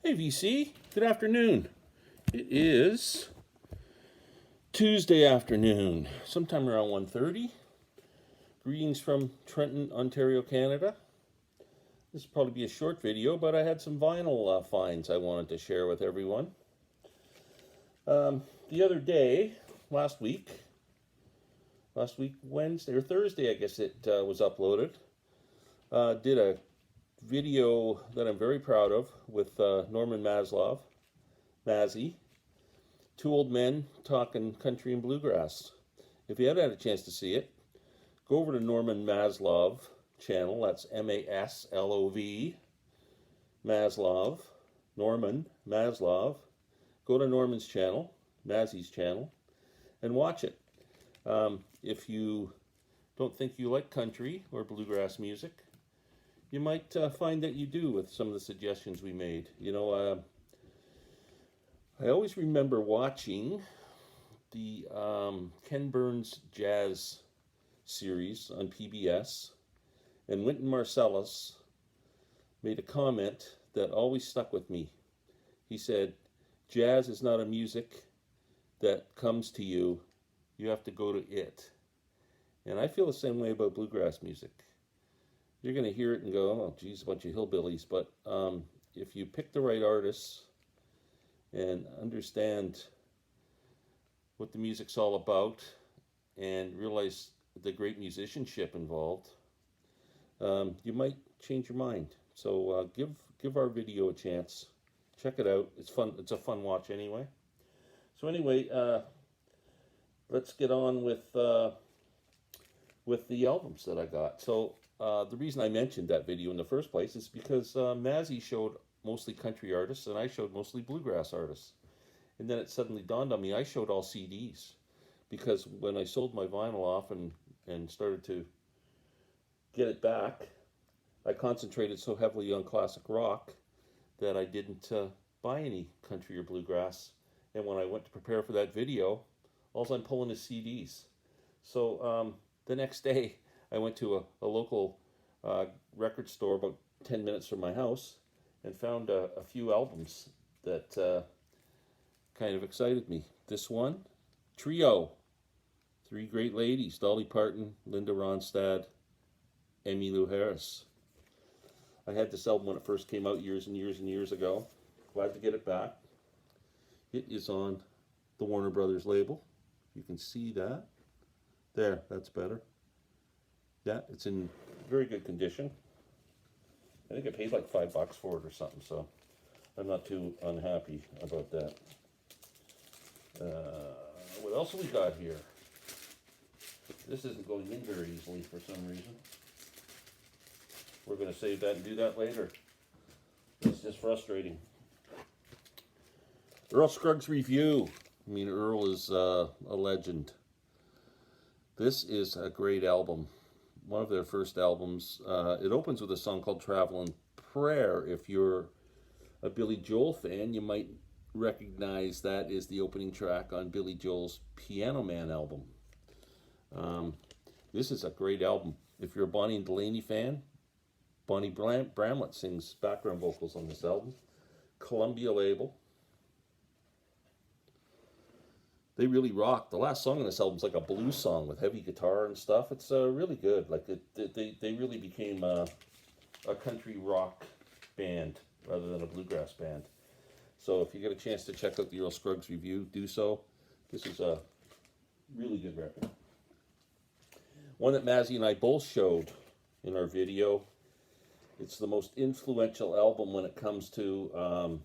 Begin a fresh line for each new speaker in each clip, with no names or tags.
Hey VC, good afternoon. It is Tuesday afternoon, sometime around 1:30. Greetings from Trenton, Ontario, Canada. This will probably be a short video, but I had some vinyl finds I wanted to share with everyone. The other day, last week, Wednesday or Thursday, I guess it was uploaded. Did a video that I'm very proud of with Norman Mazzy, two old men talking country and bluegrass. If you haven't had a chance to see it, go over to Norman Maslov channel. That's Maslov, Maslov, Norman Maslov. Go to Norman's channel, Mazzy's channel, and watch it. If you don't think you like country or bluegrass music, you might find that you do with some of the suggestions we made. You know, I always remember watching the Ken Burns Jazz series on PBS, and Wynton Marsalis made a comment that always stuck with me. He said, "Jazz is not a music that comes to you. You have to go to it." And I feel the same way about bluegrass music. You're going to hear it and go, "Oh, geez, a bunch of hillbillies." But if you pick the right artists and understand what the music's all about and realize the great musicianship involved, you might change your mind. So give our video a chance. Check it out. It's fun. It's a fun watch anyway. So anyway, let's get on with the albums that I got. So the reason I mentioned that video in the first place is because Mazzy showed mostly country artists and I showed mostly bluegrass artists. And then it suddenly dawned on me, I showed all CDs. Because when I sold my vinyl off and started to get it back, I concentrated so heavily on classic rock that I didn't buy any country or bluegrass. And when I went to prepare for that video, all I'm pulling is CDs. So the next day, I went to a local record store about 10 minutes from my house and found a few albums that kind of excited me. This one, Trio, three great ladies, Dolly Parton, Linda Ronstadt, Emmylou Harris. I had this album when it first came out years and years and years ago. Glad to get it back. It is on the Warner Brothers label. You can see that. There, that's better. Yeah, it's in very good condition. I think I paid like $5 for it or something, so I'm not too unhappy about that. What else have we got here? This isn't going in very easily for some reason. We're going to save that and do that later. It's just frustrating. Earl Scruggs Revue. I mean, Earl is a legend. This is a great album. One of their first albums. It opens with a song called Travelin' Prayer. If you're a Billy Joel fan, you might recognize that is the opening track on Billy Joel's Piano Man album. This is a great album. If you're a Bonnie and Delaney fan, Bonnie Bramlett sings background vocals on this album. Columbia label. They really rock. The last song on this album is like a blues song with heavy guitar and stuff. It's really good. Like they really became a country rock band rather than a bluegrass band. So if you get a chance to check out the Earl Scruggs Revue, do so. This is a really good record. One that Mazzy and I both showed in our video. It's the most influential album when it comes to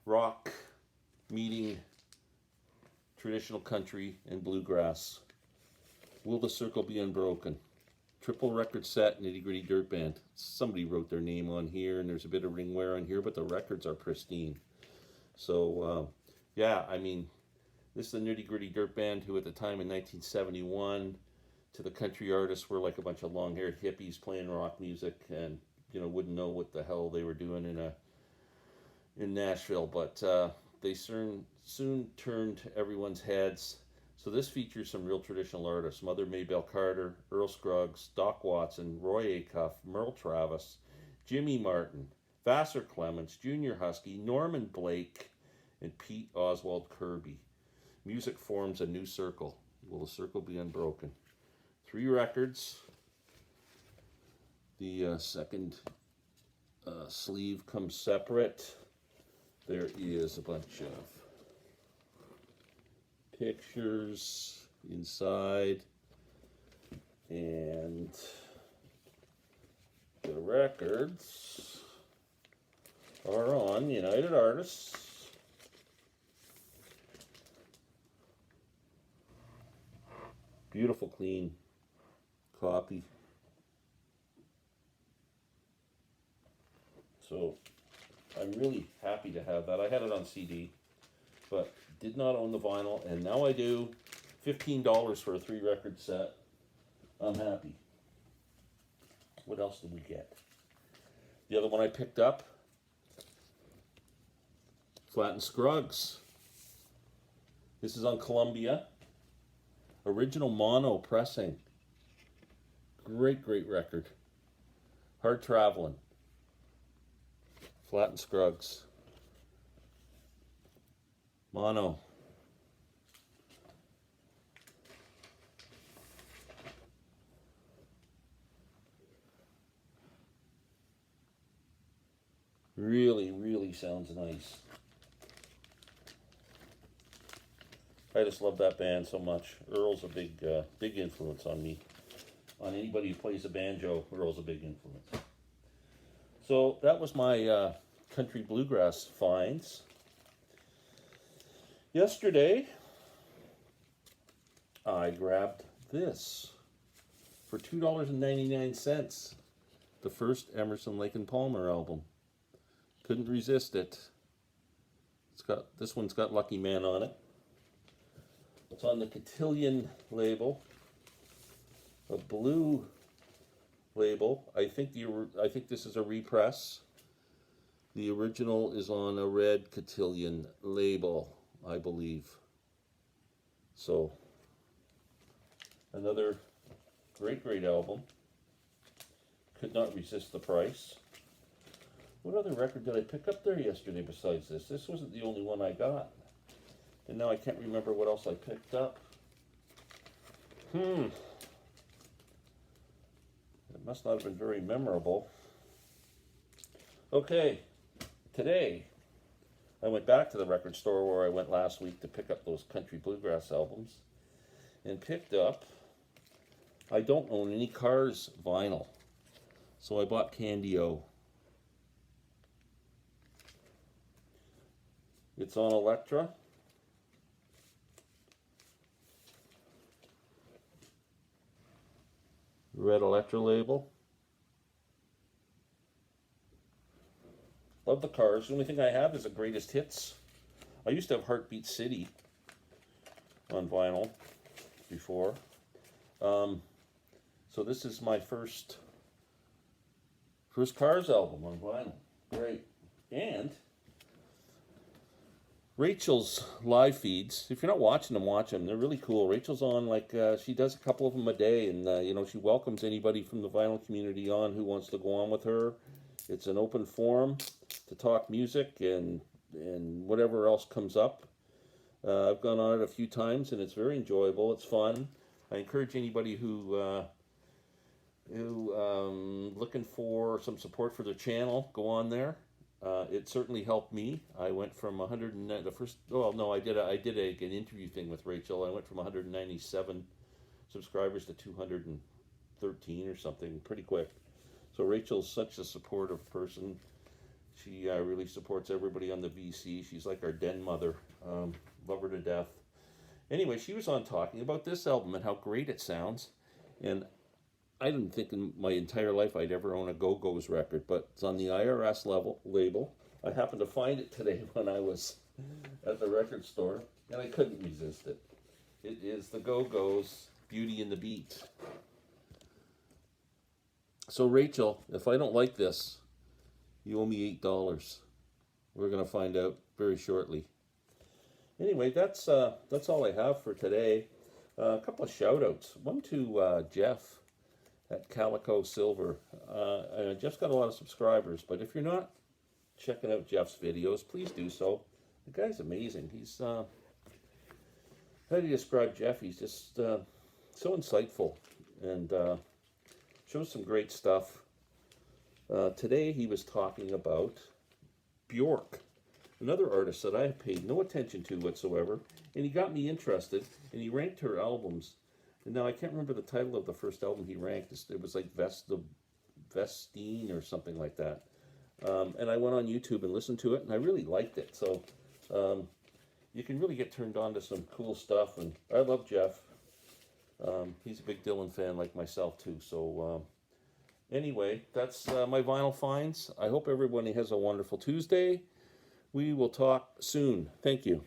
rock meeting traditional country and bluegrass. Will the Circle Be Unbroken? Triple record set, Nitty Gritty Dirt Band. Somebody wrote their name on here, and there's a bit of ring wear on here, but the records are pristine. So, yeah, I mean, this is the Nitty Gritty Dirt Band, who at the time in 1971, to the country artists, were like a bunch of long-haired hippies playing rock music, and you know, wouldn't know what the hell they were doing in Nashville, but they soon turned everyone's heads. So this features some real traditional artists: Mother Maybelle Carter, Earl Scruggs, Doc Watson, Roy Acuff, Merle Travis, Jimmy Martin, Vassar Clements, Junior Husky, Norman Blake, and Pete Oswald Kirby. Music forms a new circle. Will the circle be unbroken? 3 records. The second sleeve comes separate. There is a bunch of pictures inside, and the records are on United Artists. Beautiful, clean copy. So I'm really happy to have that. I had it on CD, but did not own the vinyl, and now I do. $15 for a 3-record set. I'm happy. What else did we get? The other one I picked up, Flatt and Scruggs. This is on Columbia. Original mono pressing. Great, great record. Hard Traveling. Flatt and Scruggs. Mono. Really, really sounds nice. I just love that band so much. Earl's a big influence on me. On anybody who plays a banjo, Earl's a big influence. So that was my country bluegrass finds. Yesterday, I grabbed this for $2.99. The first Emerson, Lake and Palmer album. Couldn't resist it. This one's got Lucky Man on it. It's on the Cotillion label, a blue label. I think this is a repress. The original is on a red Cotillion label, I believe. So another great, great album. Could not resist the price. What other record did I pick up there yesterday besides this? This wasn't the only one I got. And now I can't remember what else I picked up. It must not have been very memorable. Okay, today I went back to the record store where I went last week to pick up those country bluegrass albums, and picked up, I don't own any Cars vinyl, so I bought Candy-O. It's on Elektra. Red Elektra label. Love the Cars. The only thing I have is the greatest hits. I used to have Heartbeat City on vinyl before. So this is my first Cars album on vinyl. Great. And Rachel's live feeds, if you're not watching them, watch them. They're really cool. Rachel's on, she does a couple of them a day, and, she welcomes anybody from the vinyl community on who wants to go on with her. It's an open forum to talk music and whatever else comes up. I've gone on it a few times, and it's very enjoyable. It's fun. I encourage anybody who looking for some support for their channel, go on there. It certainly helped me. I went from 100 I did an interview thing with Rachel. I went from 197 subscribers to 213 or something pretty quick. So Rachel's such a supportive person. She really supports everybody on the VC. She's like our den mother. Love her to death. Anyway, she was on talking about this album and how great it sounds. And I didn't think in my entire life I'd ever own a Go-Go's record, but it's on the IRS label. I happened to find it today when I was at the record store, and I couldn't resist it. It is the Go-Go's Beauty and the Beat. So Rachel, if I don't like this, you owe me $8. We're going to find out very shortly. Anyway, that's all I have for today. A couple of shout-outs. One to Jeff at Calico Silver. Jeff's got a lot of subscribers, but if you're not checking out Jeff's videos, please do so. The guy's amazing. He's, how do you describe Jeff? He's just so insightful and shows some great stuff. Today he was talking about Bjork, another artist that I have paid no attention to whatsoever, and he got me interested, and he ranked her albums. And now I can't remember the title of the first album he ranked. It was like Vestine or something like that. And I went on YouTube and listened to it, and I really liked it. So you can really get turned on to some cool stuff, and I love Jeff. He's a big Dylan fan like myself too. So anyway, that's my vinyl finds. I hope everybody has a wonderful Tuesday. We will talk soon. Thank you.